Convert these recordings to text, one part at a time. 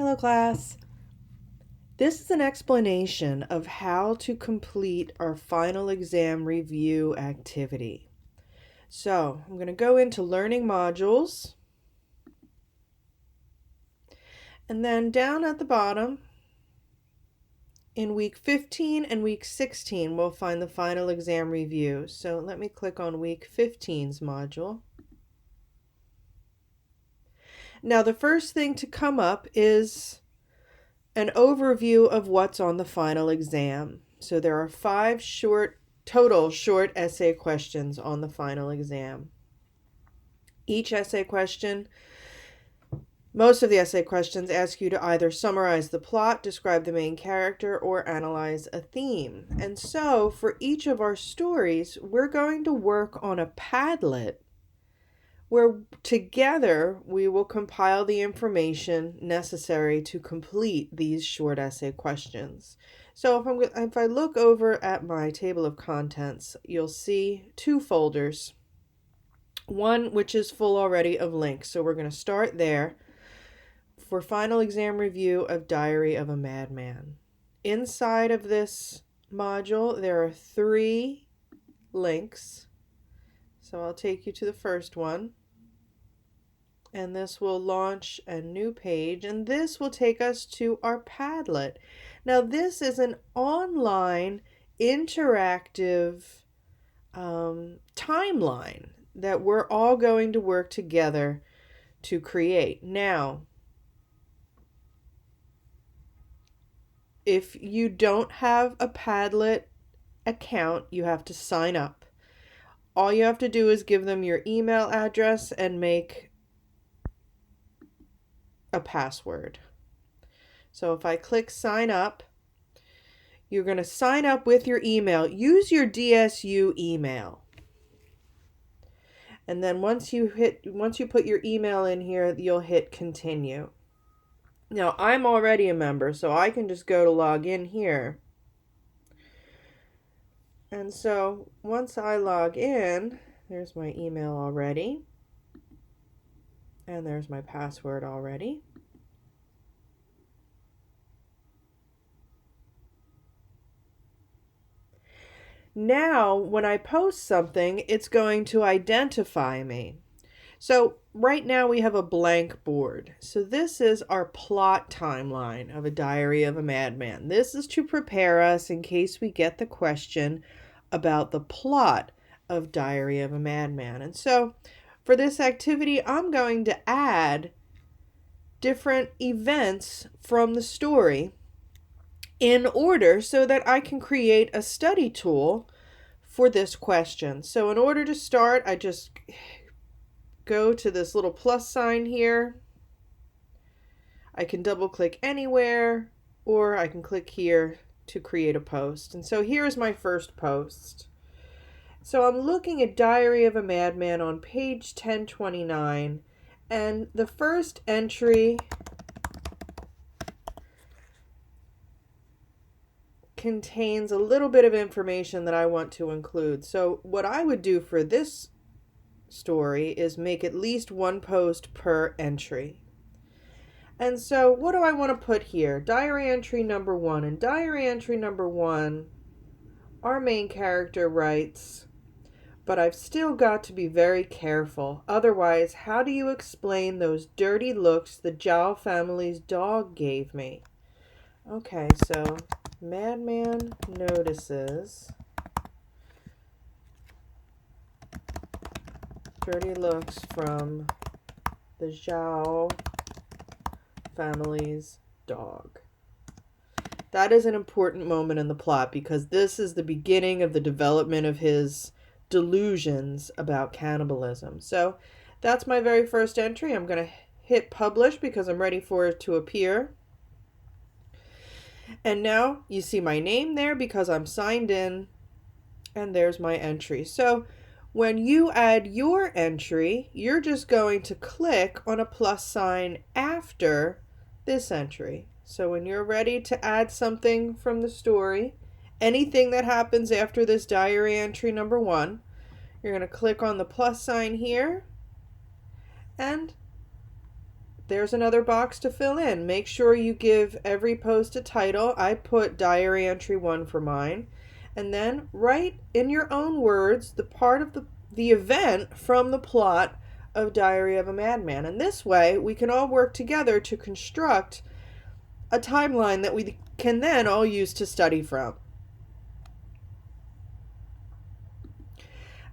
Hello, class. This is an explanation of how to complete our final exam review activity. So I'm going to go into learning modules, and then down at the bottom in week 15 and week 16 we'll find the final exam review. So let me click on week 15's module. Now the first thing to come up is an overview of what's on the final exam. So there are 5 total short essay questions on the final exam. Each essay question, most of the essay questions ask you to either summarize the plot, describe the main character, or analyze a theme. And so for each of our stories, we're going to work on a Padlet where together we will compile the information necessary to complete these short essay questions. So if I look over at my table of contents, you'll see 2 folders. One which is full already of links, so we're going to start there for final exam review of Diary of a Madman. Inside of this module, there are 3 links. So I'll take you to the first one. And this will launch a new page, and this will take us to our Padlet. Now this is an online interactive timeline that we're all going to work together to create. Now, if you don't have a Padlet account, you have to sign up. All you have to do is give them your email address and make a password. So if I click sign up, you're going to sign up with your email. Use your DSU email. And then once you put your email in here, you'll hit continue. Now I'm already a member, so I can just go to log in here. And so once I log in, there's my email already. And there's my password already. Now, when I post something, it's going to identify me. So right now we have a blank board. So this is our plot timeline of A Diary of a Madman. This is to prepare us in case we get the question about the plot of Diary of a Madman. And so for this activity, I'm going to add different events from the story in order so that I can create a study tool for this question. So in order to start, I just go to this little plus sign here. I can double click anywhere, or I can click here to create a post. And so here's my first post. So I'm looking at Diary of a Madman on page 1029, and the first entry contains a little bit of information that I want to include. So what I would do for this story is make at least 1 post per entry. And so what do I want to put here? Diary entry number 1. In diary entry number 1, our main character writes, "But I've still got to be very careful. Otherwise, how do you explain those dirty looks the Zhao family's dog gave me?" Okay, so Madman notices dirty looks from the Zhao family's dog. That is an important moment in the plot because this is the beginning of the development of his delusions about cannibalism. So that's my very first entry. I'm going to hit publish because I'm ready for it to appear. And now you see my name there because I'm signed in, and there's my entry. So when you add your entry, you're just going to click on a plus sign after this entry. So when you're ready to add something from the story, anything that happens after this diary entry number 1, you're going to click on the plus sign here and there's another box to fill in. Make sure you give every post a title. I put Diary Entry 1 for mine. And then write in your own words the part of the event from the plot of Diary of a Madman. And this way, we can all work together to construct a timeline that we can then all use to study from.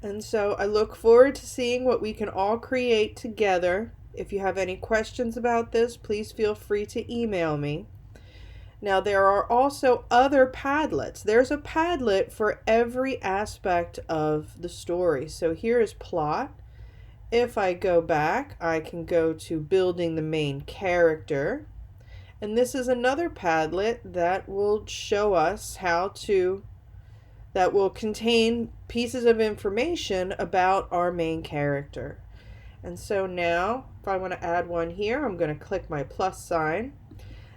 And so I look forward to seeing what we can all create together. If you have any questions about this, please feel free to email me. Now, there are also other Padlets. There's a Padlet for every aspect of the story. So here is plot. If I go back, I can go to building the main character. And this is another Padlet that will show us that will contain pieces of information about our main character. And so now, if I want to add one here, I'm going to click my plus sign.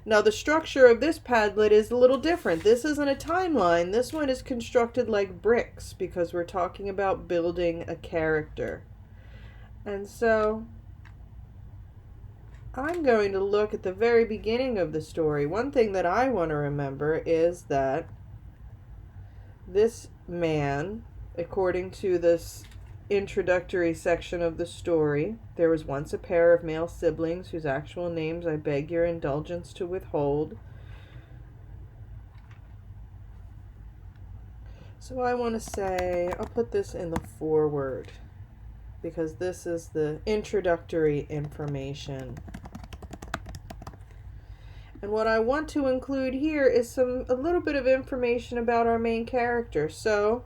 Now the structure of this Padlet is a little different. This isn't a timeline. This one is constructed like bricks because we're talking about building a character. And so I'm going to look at the very beginning of the story. One thing that I want to remember is that this man, according to this introductory section of the story, there was once a pair of male siblings whose actual names I beg your indulgence to withhold. So I want to say, I'll put this in the foreword because this is the introductory information. And what I want to include here is a little bit of information about our main character. So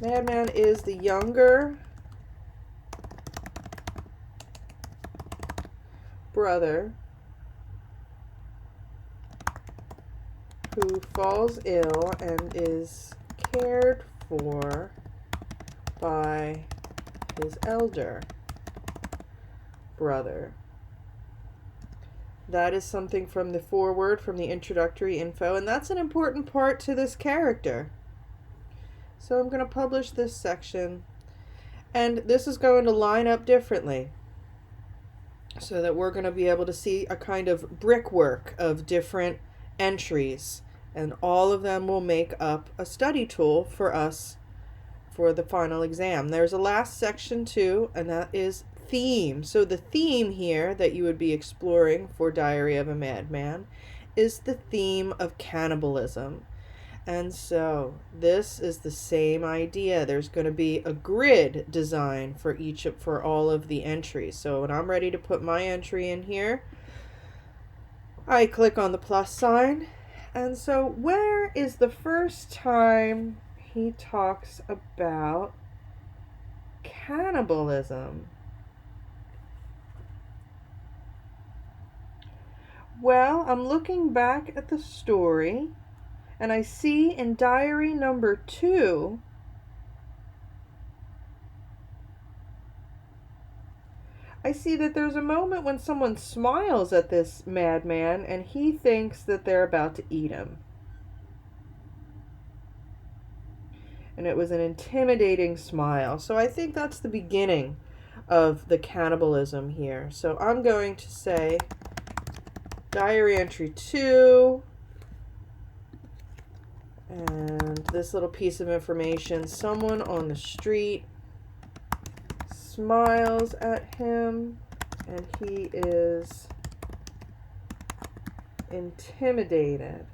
Madman is the younger brother who falls ill and is cared for by his elder brother. That is something from the foreword, from the introductory info, and that's an important part to this character. So I'm going to publish this section, and this is going to line up differently so that we're going to be able to see a kind of brickwork of different entries, and all of them will make up a study tool for us for the final exam. There's a last section too, and that is theme. So the theme here that you would be exploring for Diary of a Madman is the theme of cannibalism. And so this is the same idea. There's going to be a grid design for all of the entries. So when I'm ready to put my entry in here, I click on the plus sign. And so where is the first time he talks about cannibalism? Well, I'm looking back at the story, and I see in diary number 2, I see that there's a moment when someone smiles at this madman, and he thinks that they're about to eat him. And it was an intimidating smile. So I think that's the beginning of the cannibalism here. So I'm going to say diary entry 2, and this little piece of information, someone on the street smiles at him and he is intimidated.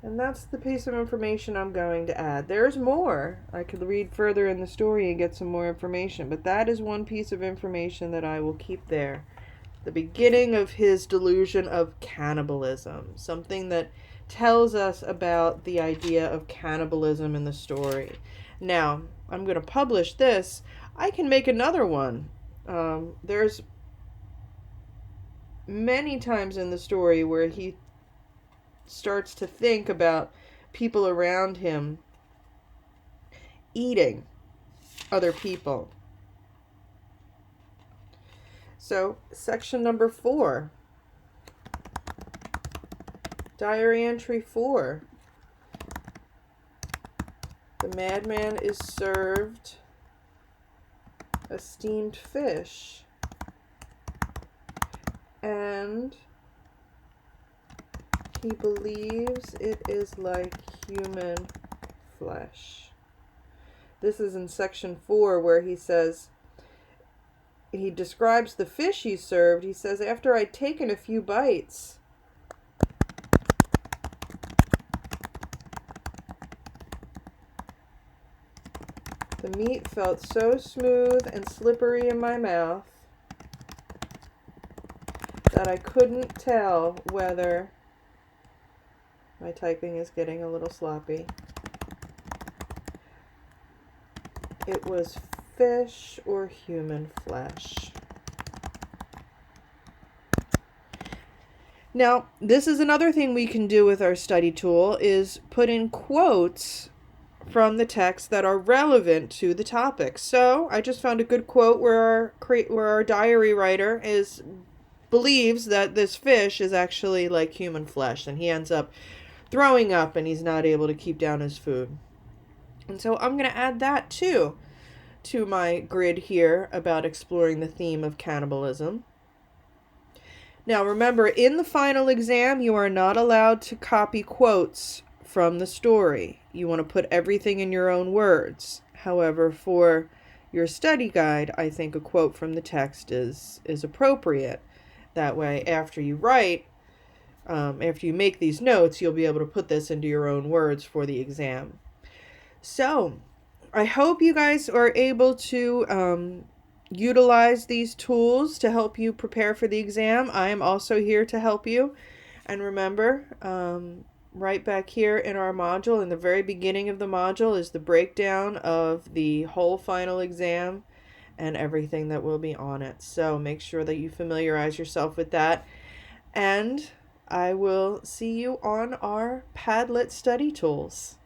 And that's the piece of information I'm going to add. There's more. I could read further in the story and get some more information, but that is one piece of information that I will keep there. The beginning of his delusion of cannibalism, something that tells us about the idea of cannibalism in the story. Now, I'm going to publish this. I can make another one. There's many times in the story where he starts to think about people around him eating other people. So, section number 4. Diary entry 4. The madman is served a steamed fish, and he believes it is like human flesh. This is in section 4 where he says, he describes the fish he served. He says, after I'd taken a few bites, the meat felt so smooth and slippery in my mouth that I couldn't tell whether, my typing is getting a little sloppy, it was fish or human flesh. Now, this is another thing we can do with our study tool, is put in quotes from the text that are relevant to the topic. So I just found a good quote where our diary writer believes that this fish is actually like human flesh, and he ends up throwing up and he's not able to keep down his food. And so I'm going to add that too to my grid here about exploring the theme of cannibalism. Now remember, in the final exam, you are not allowed to copy quotes from the story. You want to put everything in your own words. However, for your study guide, I think a quote from the text is appropriate. That way, after you write, after you make these notes, you'll be able to put this into your own words for the exam. So, I hope you guys are able to utilize these tools to help you prepare for the exam. I am also here to help you. And remember, right back here in our module, in the very beginning of the module, is the breakdown of the whole final exam and everything that will be on it. So make sure that you familiarize yourself with that. And I will see you on our Padlet study tools.